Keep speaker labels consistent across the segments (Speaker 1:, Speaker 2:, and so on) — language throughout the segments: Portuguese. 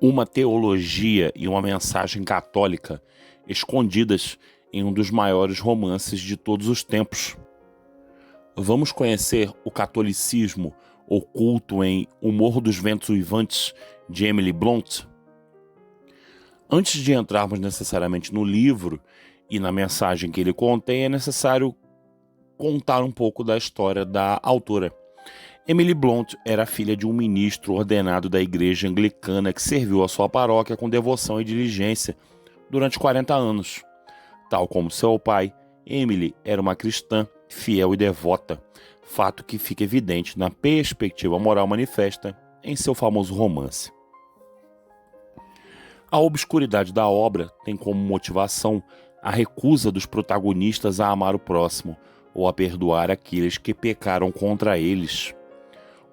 Speaker 1: uma teologia e uma mensagem católica escondidas em um dos maiores romances de todos os tempos. Vamos conhecer o catolicismo oculto em O Morro dos Ventos Uivantes, de Emily Blunt? Antes de entrarmos necessariamente no livro e na mensagem que ele contém, é necessário contar um pouco da história da autora. Emily Blunt era filha de um ministro ordenado da igreja anglicana que serviu a sua paróquia com devoção e diligência durante 40 anos. Tal como seu pai, Emily era uma cristã fiel e devota, fato que fica evidente na perspectiva moral manifesta em seu famoso romance. A obscuridade da obra tem como motivação a recusa dos protagonistas a amar o próximo ou a perdoar aqueles que pecaram contra eles.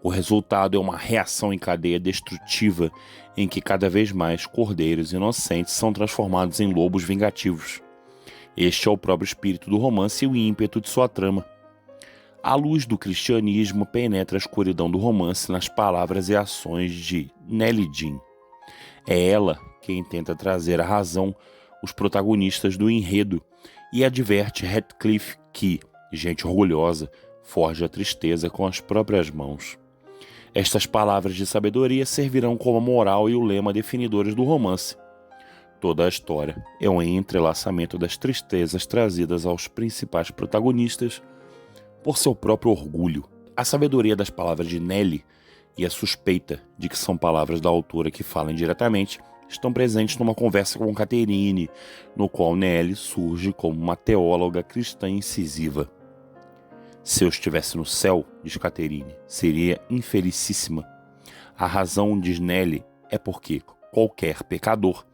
Speaker 1: O resultado é uma reação em cadeia destrutiva em que cada vez mais cordeiros inocentes são transformados em lobos vingativos. Este é o próprio espírito do romance e o ímpeto de sua trama. A luz do cristianismo penetra a escuridão do romance nas palavras e ações de Nellie Dean. É ela quem tenta trazer à razão os protagonistas do enredo e adverte Heathcliff que, gente orgulhosa, forja a tristeza com as próprias mãos. Estas palavras de sabedoria servirão como a moral e o lema definidores do romance. Toda a história é um entrelaçamento das tristezas trazidas aos principais protagonistas por seu próprio orgulho. A sabedoria das palavras de Nellie e a suspeita de que são palavras da autora que falam diretamente estão presentes numa conversa com Catherine, no qual Nellie surge como uma teóloga cristã incisiva. Se eu estivesse no céu, diz Catherine, seria infelicíssima. A razão, diz Nellie, é porque qualquer pecador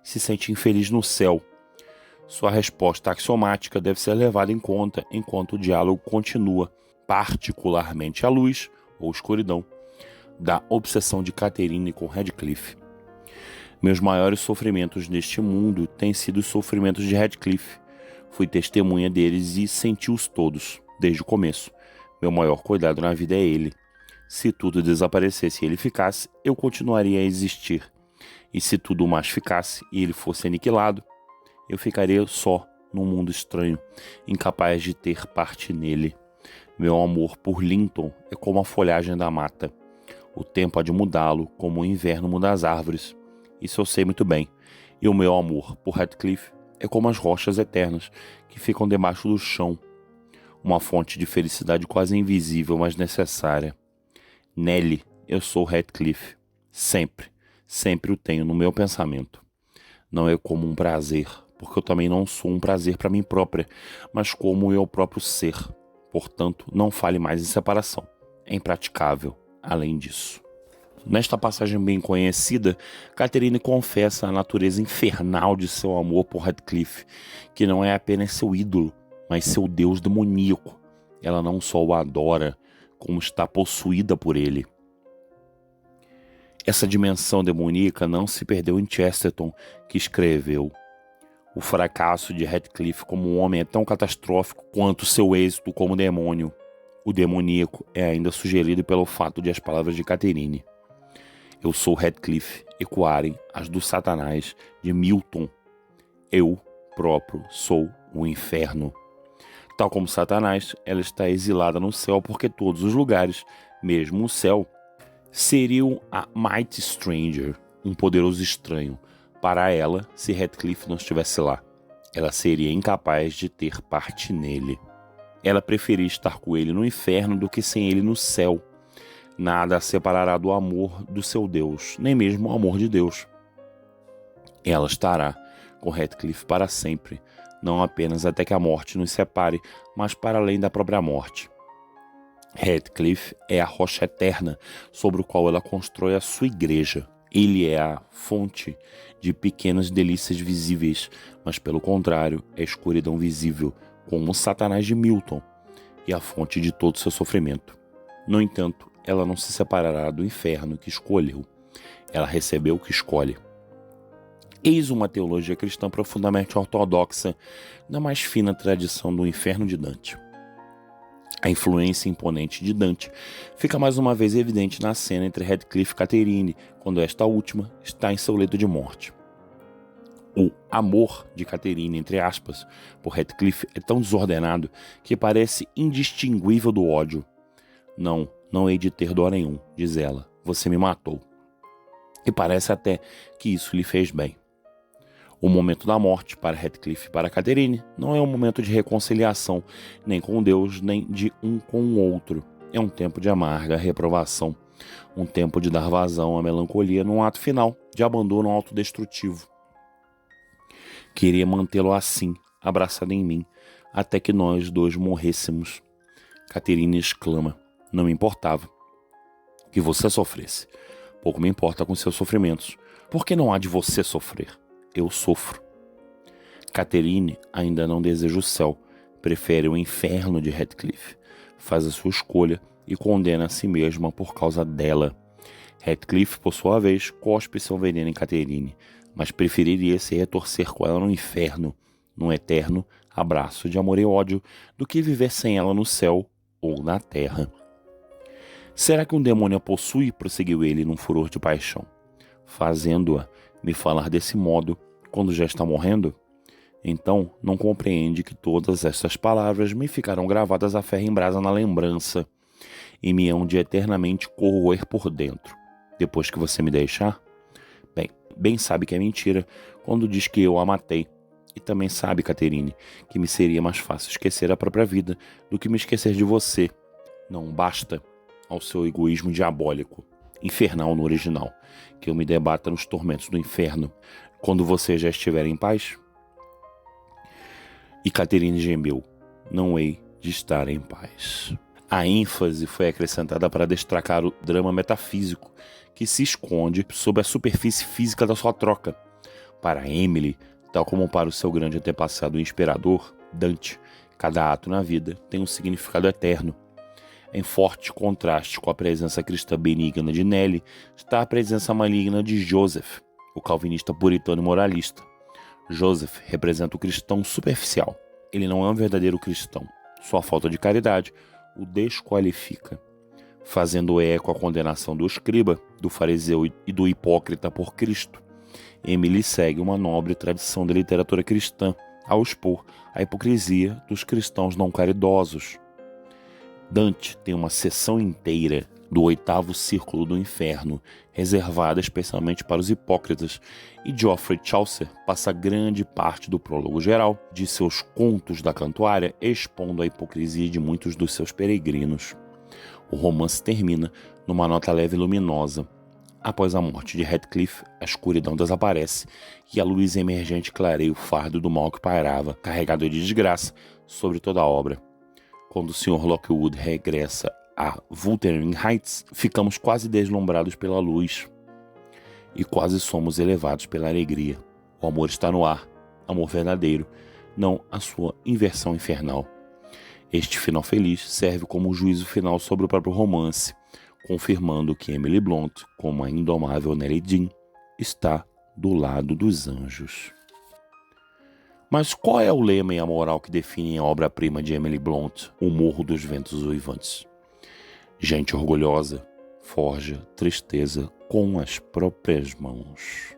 Speaker 1: se sente infeliz no céu. Sua resposta axiomática deve ser levada em conta enquanto o diálogo continua, particularmente à luz ou escuridão da obsessão de Catherine com Heathcliff. Meus maiores sofrimentos neste mundo têm sido os sofrimentos de Heathcliff. Fui testemunha deles e senti-os todos, desde o começo. Meu maior cuidado na vida é ele. Se tudo desaparecesse e ele ficasse, eu continuaria a existir. E se tudo mais ficasse e ele fosse aniquilado, eu ficaria só num mundo estranho, incapaz de ter parte nele. Meu amor por Linton é como a folhagem da mata. O tempo há de mudá-lo, como o inverno muda as árvores. Isso eu sei muito bem. E o meu amor por Heathcliff é como as rochas eternas que ficam debaixo do chão. Uma fonte de felicidade quase invisível, mas necessária. Nellie, eu sou Heathcliff. Sempre, sempre o tenho no meu pensamento. Não é como um prazer, porque eu também não sou um prazer para mim própria, mas como o meu próprio ser. Portanto, não fale mais em separação. É impraticável, além disso. Nesta passagem bem conhecida, Catherine confessa a natureza infernal de seu amor por Heathcliff, que não é apenas seu ídolo, mas seu deus demoníaco. Ela não só o adora, como está possuída por ele. Essa dimensão demoníaca não se perdeu em Chesterton, que escreveu: o fracasso de Heathcliff como homem é tão catastrófico quanto seu êxito como demônio. O demoníaco é ainda sugerido pelo fato de as palavras de Catherine, eu sou Heathcliff, ecoarem as do Satanás de Milton. Eu próprio sou o inferno. Tal como Satanás, ela está exilada no céu porque todos os lugares, mesmo o céu, seriam a Mighty Stranger, um poderoso estranho, para ela se Heathcliff não estivesse lá. Ela seria incapaz de ter parte nele. Ela preferia estar com ele no inferno do que sem ele no céu. Nada a separará do amor do seu Deus, nem mesmo o amor de Deus. Ela estará com Heathcliff para sempre, não apenas até que a morte nos separe, mas para além da própria morte. Heathcliff é a rocha eterna sobre o qual ela constrói a sua igreja. Ele é a fonte de pequenas delícias visíveis, mas pelo contrário, é a escuridão visível, como o Satanás de Milton, e a fonte de todo seu sofrimento. No entanto, ela não se separará do inferno que escolheu. Ela recebeu o que escolhe. Eis uma teologia cristã profundamente ortodoxa, na mais fina tradição do inferno de Dante. A influência imponente de Dante fica mais uma vez evidente na cena entre Heathcliff e Catherine, quando esta última está em seu leito de morte. O amor de Catherine, entre aspas, por Heathcliff é tão desordenado que parece indistinguível do ódio. Não hei de ter dó nenhum, diz ela, você me matou. E parece até que isso lhe fez bem. O momento da morte para Heathcliff e para Catherine não é um momento de reconciliação, nem com Deus, nem de um com o outro. É um tempo de amarga reprovação, um tempo de dar vazão à melancolia num ato final de abandono autodestrutivo. Queria mantê-lo assim, abraçado em mim, até que nós dois morrêssemos. Catherine exclama, não me importava que você sofresse. Pouco me importa com seus sofrimentos. Por que não há de você sofrer? Eu sofro. Catherine ainda não deseja o céu, prefere o inferno de Heathcliff. Faz a sua escolha e condena a si mesma por causa dela. Heathcliff, por sua vez, cospe seu veneno em Catherine, mas preferiria se retorcer com ela no inferno, num eterno abraço de amor e ódio, do que viver sem ela no céu ou na terra. Será que um demônio a possui? Prosseguiu ele num furor de paixão, fazendo-a me falar desse modo quando já está morrendo? Então não compreende que todas estas palavras me ficarão gravadas a ferro em brasa na lembrança e me hão de eternamente corroer por dentro. Depois que você me deixar? Bem sabe que é mentira quando diz que eu a matei. E também sabe, Catherine, que me seria mais fácil esquecer a própria vida do que me esquecer de você. Não basta ao seu egoísmo diabólico, infernal no original, que eu me debata nos tormentos do inferno quando você já estiver em paz? E Catherine gemeu, não hei de estar em paz. A ênfase foi acrescentada para destacar o drama metafísico que se esconde sob a superfície física da sua troca. Para Emily, tal como para o seu grande antepassado inspirador, Dante, cada ato na vida tem um significado eterno. Em forte contraste com a presença cristã benigna de Nelly, está a presença maligna de Joseph, o calvinista puritano e moralista. Joseph representa o cristão superficial. Ele não é um verdadeiro cristão. Sua falta de caridade o desqualifica. Fazendo eco à condenação do escriba, do fariseu e do hipócrita por Cristo, Emily segue uma nobre tradição da literatura cristã ao expor a hipocrisia dos cristãos não caridosos. Dante tem uma seção inteira do 8º círculo do inferno, reservada especialmente para os hipócritas, e Geoffrey Chaucer passa grande parte do prólogo geral de seus contos da cantuária expondo a hipocrisia de muitos dos seus peregrinos. O romance termina numa nota leve e luminosa. Após a morte de Heathcliff, a escuridão desaparece e a luz emergente clareia o fardo do mal que pairava, carregado de desgraça, sobre toda a obra. Quando o Sr. Lockwood regressa a Wuthering Heights, ficamos quase deslumbrados pela luz e quase somos elevados pela alegria. O amor está no ar, amor verdadeiro, não a sua inversão infernal. Este final feliz serve como juízo final sobre o próprio romance, confirmando que Emily Blunt, como a indomável Nelly Dean, está do lado dos anjos. Mas qual é o lema e a moral que definem a obra-prima de Emily Blunt, O Morro dos Ventos Uivantes? Gente orgulhosa forja tristeza com as próprias mãos.